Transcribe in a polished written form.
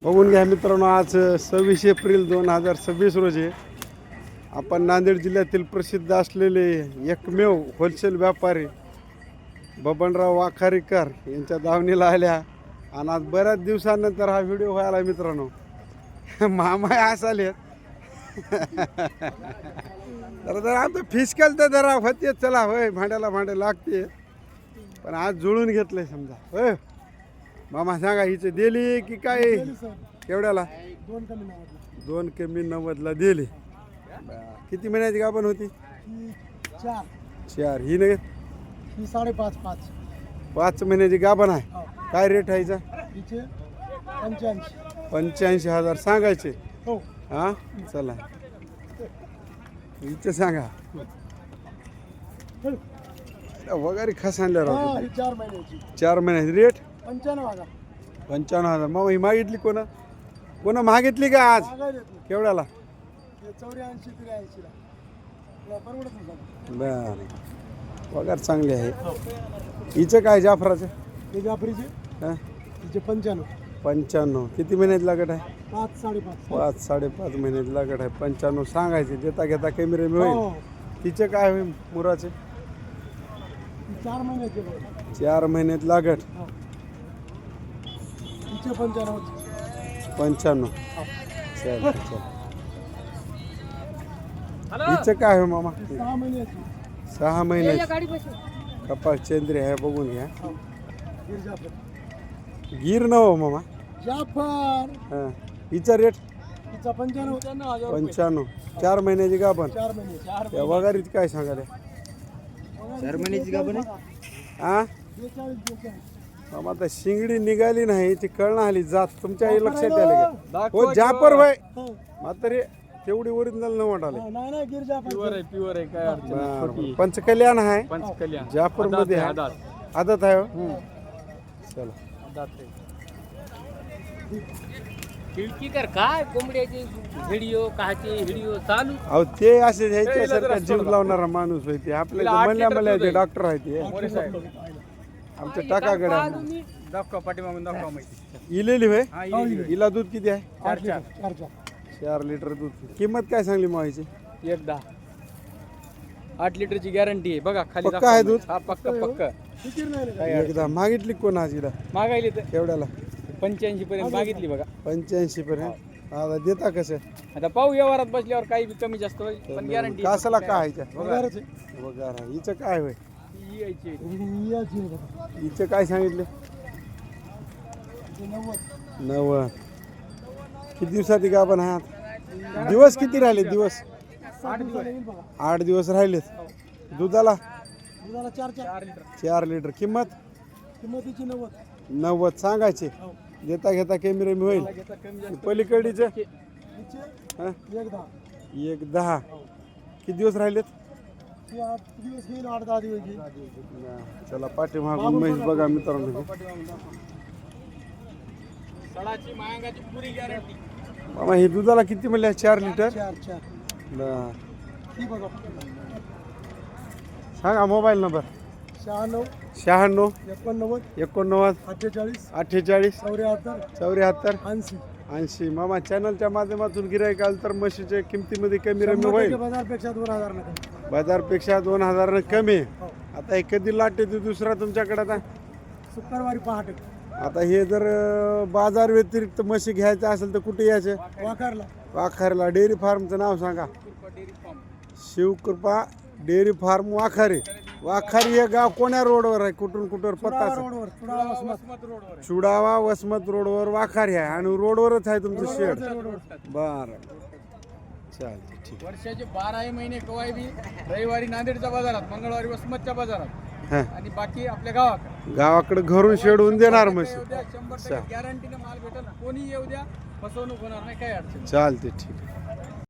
बघून घ्या मित्रांनो, आज 26 एप्रिल 2026 रोजी आपण नांदेड जिल्ह्यातील प्रसिद्ध असलेले एकमेव होलसेल व्यापारी बबनराव वाखारीकर यांच्या दावणीला आल्या आणि आज बऱ्याच दिवसानंतर हा व्हिडिओ व्हायला मित्रांनो. मामा आले तर आता फिश केलं तर जरा होते, चला होय भांड्याला भांडे लागते, पण आज जुळून घेतलंय समजा. होय मामा सांगा, हिचे दिली की काय? केवढ्याला? 2 कमी 90ला दिली. किती महिन्याची गाभण होती? 4. ही नाही 5.5 5 महिन्याची गाभण आहे. काय रेट आहे हिचा? 85,000 सांगायचे. हो. हा चला हिचं सांगा. वगैरे खास आणल्यावर 4 महिन्याची 4 महिन्याची रेट 95,000. 55,000. मग ही मागितली कोणा मागितली का आज? केवढ्याला? 84-83 ला परवडत नाही. बर पगार चांगली आहे. हिचं काय जाफराचं? हे जाफरीचे हां तिचे 95. 95. किती महिन्याची लागत आहे? 5-5.5. 5-5.5 महिन्याची लागत आहे. 95 सांगायचे. देता घेता कमी रेमी होईल. हो. तिचे काय होईल मुराचे? 4 महिन्याचे. 4 महिन्यात लागत. हो. तिचे 95. 95. चल चल. हिचं काय हो मामा? 6 महिन्याची. 6 महिन्याची. कपाळ चंद्री आहे, बघून घ्या. हो. गिर जाफर. गिर न हो मामा. जाफर हां हिचा रेट? तिचा 95. 95. 4 महिन्याची गाभण. 4 महिने. त्या वगारीत काय सांगाले? 4 महिन्याची गाभण आहे. हां 42. मामा आता शिंगडी निघाली नाही, ती कळणं आली जात तुमच्या लक्षात आले का? हो जापर भाई मात्र तेवढी ओरिजिनल न वाटाले. नाही गिर जाफर. प्युअर आहे, काय अडचण नाही. पंचकल्याण आहे, पंचकल्याण जापर मध्ये आहे. आदत आहे हो. चला खिडकीकर काय कोंबड्याचे व्हिडिओ काहाचे व्हिडिओ चालू. अहो ते असे ह्याच्यासारखा जीव लावणारा माणूस होते. आपल्याला म्हणल्या ते डॉक्टर आहे ते मोरे साहेब आमच्या टाकाकडे दाखवा, पाठीमागून दाखवा माहिती. इलेली होय. हा, इलेली. हिला दूध किती आहे? 4. 4 लिटर दूध. किंमत काय सांगली मावायची? 1.10. 8 लिटरची गॅरंटी आहे. बघा खाली पक्का आहे दूध? हा पक्का. एकदा मागितली कोण आज हिला? मागायली तर केवढ्याला? 85 पर्यंत मागितली बघा. 85 पर्यंत. आता देता कसं? आता पाहू व्यवहारात बसल्यावर काही बी कमी जास्त होईल, पण गॅरंटी. कासाला काय आहे? वगैरे वगार. हिचं काय होय? यायची हिचं काय सांगितलं? 90. किती दिवसाची गाभण आहात? दिवस किती राहिले? दिवस 8 दिवस राहिलेत. दुधाला 4 लिटर. किंमत? किंमतीची 90. 90 सांगायचे. देता घेता कमी रेमी होईल. पलीकडीचं तिचे 1.10. 1.10. किती दिवस राहिलेत? 8 दिवस घेईल, 8-10 दिवस घेईल. चला पाठीमागून म्हैस बघा मित्रांनो. सडाची मायांगाची पुरी गॅरंटी. मामा हे दुधाला किती म्हणले? 4 लिटर. 4. बरं. ही बघा. सांगा मोबाईल नंबर. 96 96 89 89 48 48 74 74 80. 80. मामा चॅनलच्या माध्यमातून गिराईक आलं तर म्हशीच्या किमतीमध्ये कमी रमी होईल. बाजारपेक्षा 2000 नका. बाजारपेक्षा 2000 कमी. हो. आता हे कधी लाट येते दुसरा तुमच्याकडे? आता शुक्रवारी पहाटे आता हे जर बाजार व्यतिरिक्त म्हशी घ्यायचं असेल तर कुठे यायचं? वाकारला. वाखारीला. डेअरी फार्मचं नाव सांगा. Shivkrupa dairy form वाखारी. वाखारी हे गाव कोण्या रोडवर आहे? कुठून कुठवर पत्ता? रोडवर चुडावा वसमत रोडवर वाखारी आहे आणि रोडवरच आहे तुमचं शेड. बरं चालतं ठीक. वर्षाचे 12 महिने कवाय बी रविवारी नांदेडच्या बाजारात, मंगळवारी वसमतच्या बाजारात हां आणि बाकी आपल्या गावाकडे. गावाकडे घरून शेडून देणार म्हशी. 100% गॅरंटीने माल भेटेल. कोणी येऊ द्या, फसवणूक होणार नाही, काही अडचण. चालते ठीक आहे.